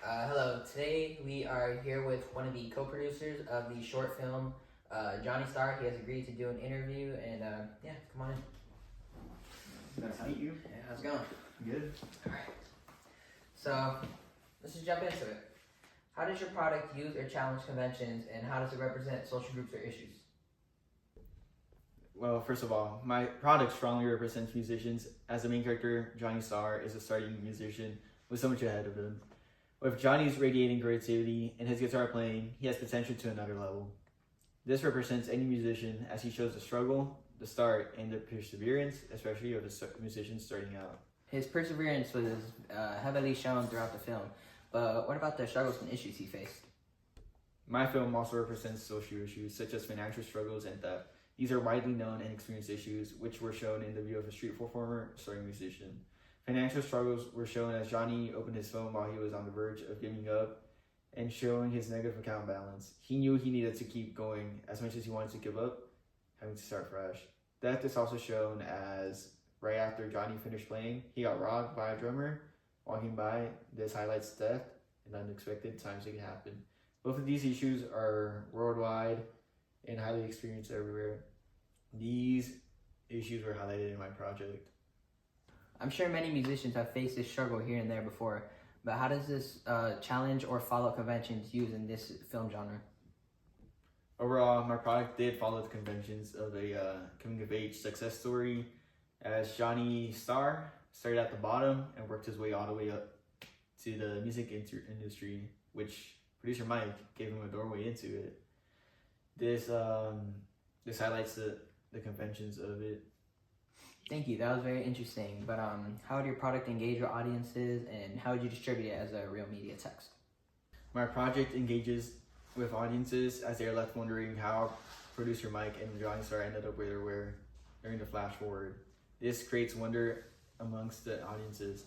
Hello, today we are here with one of the co-producers of the short film, Johnny Starr. He has agreed to do an interview, and yeah, come on in. Nice to meet you. Yeah, how's it going? Good. Alright, so let's just jump into it. How does your product use or challenge conventions, and how does it represent social groups or issues? Well, first of all, my product strongly represents musicians, as the main character, Johnny Starr, is a starting musician with so much ahead of him. With Johnny's radiating creativity and his guitar playing, he has potential to another level. This represents any musician as he shows the struggle, the start, and the perseverance, especially of a musician starting out. His perseverance was heavily shown throughout the film, but what about the struggles and issues he faced? My film also represents social issues such as financial struggles and theft. These are widely known and experienced issues, which were shown in the view of a street performer, starting musician. Financial struggles were shown as Johnny opened his phone while he was on the verge of giving up and showing his negative account balance. He knew he needed to keep going as much as he wanted to give up, having to start fresh. Theft is also shown as right after Johnny finished playing, he got robbed by a drummer walking by. This highlights theft and unexpected times it can happen. Both of these issues are worldwide and highly experienced everywhere. These issues were highlighted in my project. I'm sure many musicians have faced this struggle here and there before, but how does this challenge or follow conventions used in this film genre? Overall, my product did follow the conventions of a coming-of-age success story, as Johnny Starr started at the bottom and worked his way all the way up to the music industry, which producer Mike gave him a doorway into it. This highlights the conventions of it. Thank you. That was very interesting. But how would your product engage your audiences, and how would you distribute it as a real media text? My project engages with audiences as they are left wondering how producer Mike and Johnny Starr ended up where they were during the flash forward. This creates wonder amongst the audiences.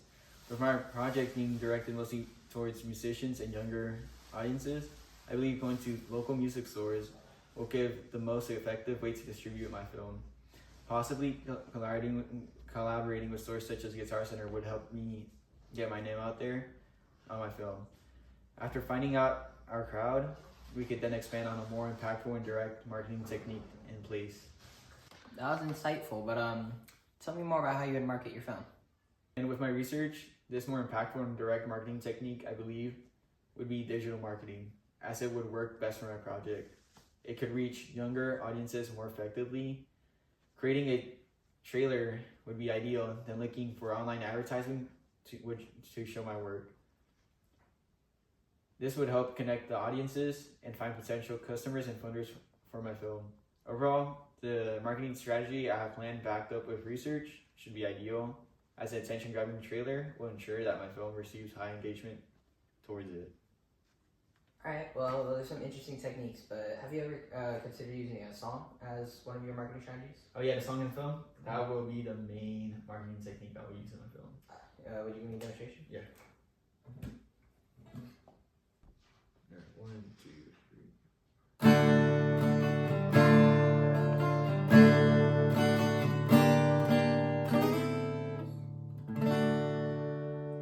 With my project being directed mostly towards musicians and younger audiences, I believe going to local music stores will give the most effective way to distribute my film. Possibly collaborating with stores such as Guitar Center would help me get my name out there on my film. After finding out our crowd, we could then expand on a more impactful and direct marketing technique in place. That was insightful, but tell me more about how you would market your film. And with my research, this more impactful and direct marketing technique, I believe, would be digital marketing, as it would work best for my project. It could reach younger audiences more effectively. Creating a trailer would be ideal, then looking for online advertising to show my work. This would help connect the audiences and find potential customers and funders for my film. Overall, the marketing strategy I have planned backed up with research should be ideal, as the attention-grabbing trailer will ensure that my film receives high engagement towards it. Alright, well, there's some interesting techniques, but have you ever considered using a song as one of your marketing strategies? Oh yeah, the song and film? That will be the main marketing technique I will use in my film. Would you give me a demonstration? Yeah. One, two, three.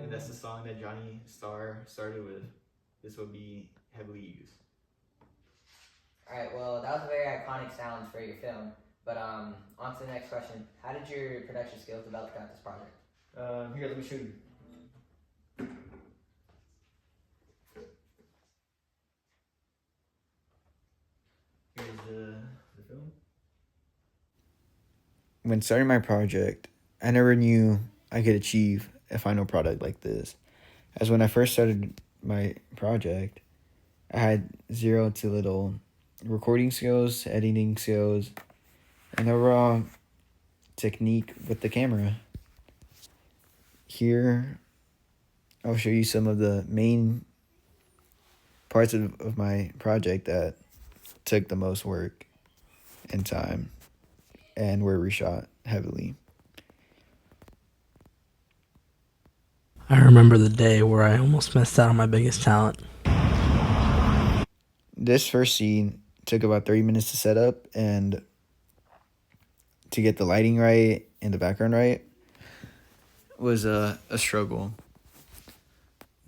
And that's the song that Johnny Starr started with. This will be heavily used. Alright, well, that was a very iconic sound for your film, but on to the next question. How did your production skills develop throughout this project? Here, let me show you. Here's the film. When starting my project, I never knew I could achieve a final product like this. As when I first started my project, I had zero to little recording skills, editing skills, and overall technique with the camera. Here, I'll show you some of the main parts of my project that took the most work and time and were reshot heavily. I remember the day where I almost missed out on my biggest talent. This first scene took about 30 minutes to set up, and to get the lighting right and the background right was a struggle.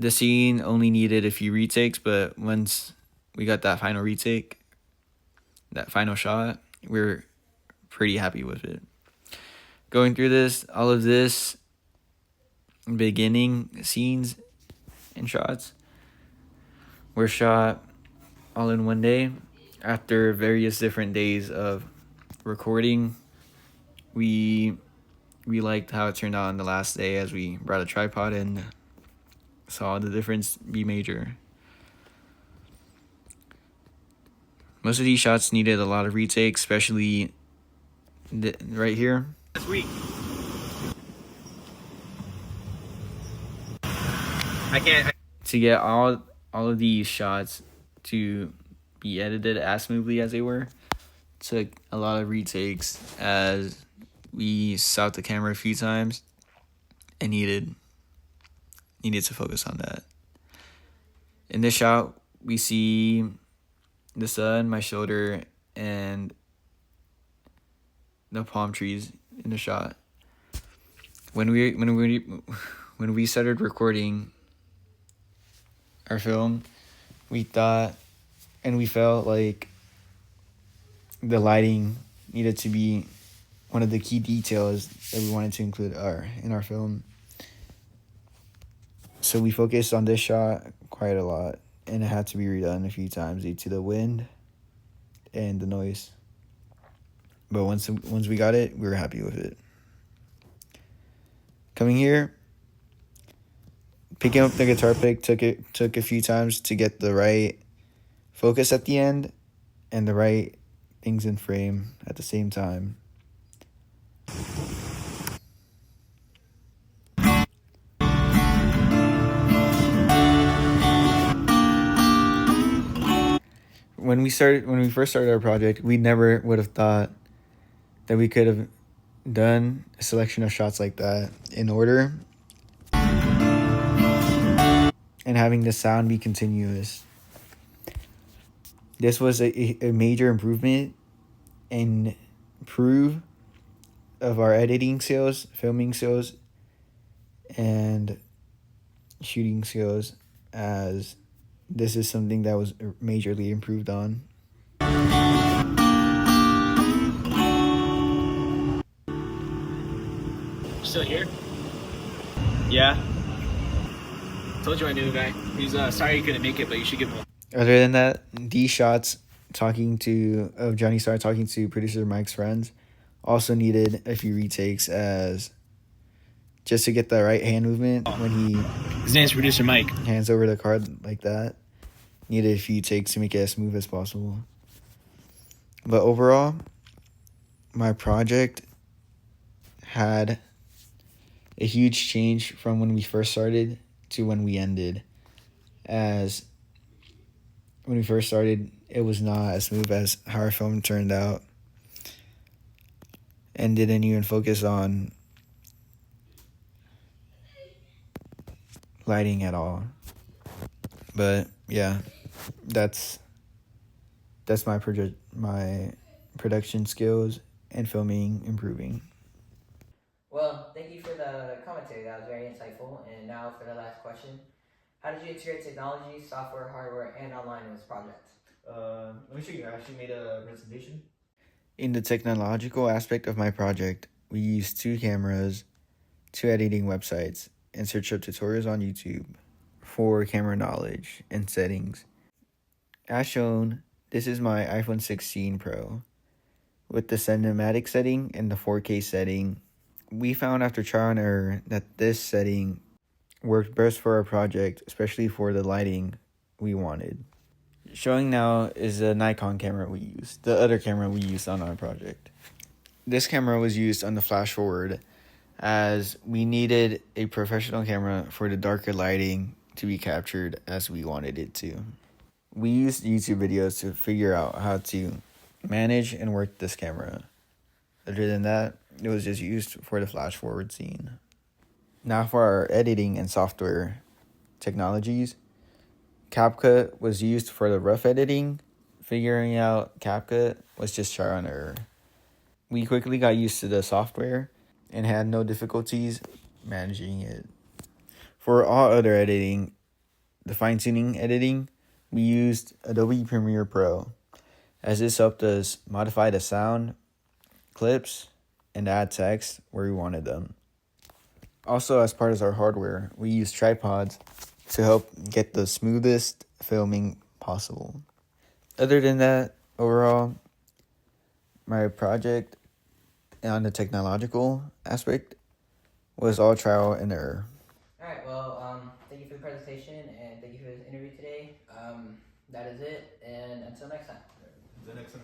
The scene only needed a few retakes, but once we got that final retake, that final shot, we're pretty happy with it. Going through this, all of this beginning scenes and shots were shot all in one day. After various different days of recording, we liked how it turned out on the last day as we brought a tripod and saw the difference be major. Most of these shots needed a lot of retakes, especially right here. This week. To get all of these shots to be edited as smoothly as they were took a lot of retakes, as we stopped the camera a few times and needed to focus on that. In this shot, we see the sun, my shoulder, and the palm trees in the shot. When we started recording our film, we thought and we felt like the lighting needed to be one of the key details that we wanted to include in our film. So we focused on this shot quite a lot, and it had to be redone a few times due to the wind and the noise. But once we got it, we were happy with it. Coming here, picking up the guitar pick took a few times to get the right focus at the end and the right things in frame at the same time. When we first started our project, we never would have thought that we could have done a selection of shots like that in order and having the sound be continuous. This was a major improvement and proof of our editing skills, filming skills, and shooting skills, as this is something that was majorly improved on. Still here? Yeah. Told you I knew the guy. He's sorry he couldn't make it, but you should give him Other than that, these shots of Johnny Starr talking to producer Mike's friends also needed a few retakes, as just to get the right hand movement when he His name's producer Mike. hands over the card like that. Needed a few takes to make it as smooth as possible. But overall, my project had a huge change from when we first started to when we ended, as when we first started, it was not as smooth as how our film turned out, and didn't even focus on lighting at all. But yeah, that's my production skills and filming improving. Well, thank you for the commentary. That was very insightful. And now for the last question. How did you integrate technology, software, hardware, and online in this project? Let me show you. I actually made a presentation. In the technological aspect of my project, we used 2 cameras, 2 editing websites, and searched up tutorials on YouTube for camera knowledge and settings. As shown, this is my iPhone 16 Pro. With the cinematic setting and the 4K setting, we found after trial and error that this setting worked best for our project, especially for the lighting we wanted. Showing now is the Nikon camera we used, the other camera we used on our project. This camera was used on the flash forward, as we needed a professional camera for the darker lighting to be captured as we wanted it to. We used YouTube videos to figure out how to manage and work this camera. Other than that, it was just used for the flash forward scene. Now for our editing and software technologies. CapCut was used for the rough editing. Figuring out CapCut was just trial and error. We quickly got used to the software and had no difficulties managing it. For all other editing, the fine-tuning editing, we used Adobe Premiere Pro, as this helped us modify the sound, clips, and add text where we wanted them. Also, as part of our hardware, we used tripods to help get the smoothest filming possible. Other than that, overall, my project on the technological aspect was all trial and error. All right. Well, thank you for the presentation and thank you for this interview today. That is it, and until next time. The next one.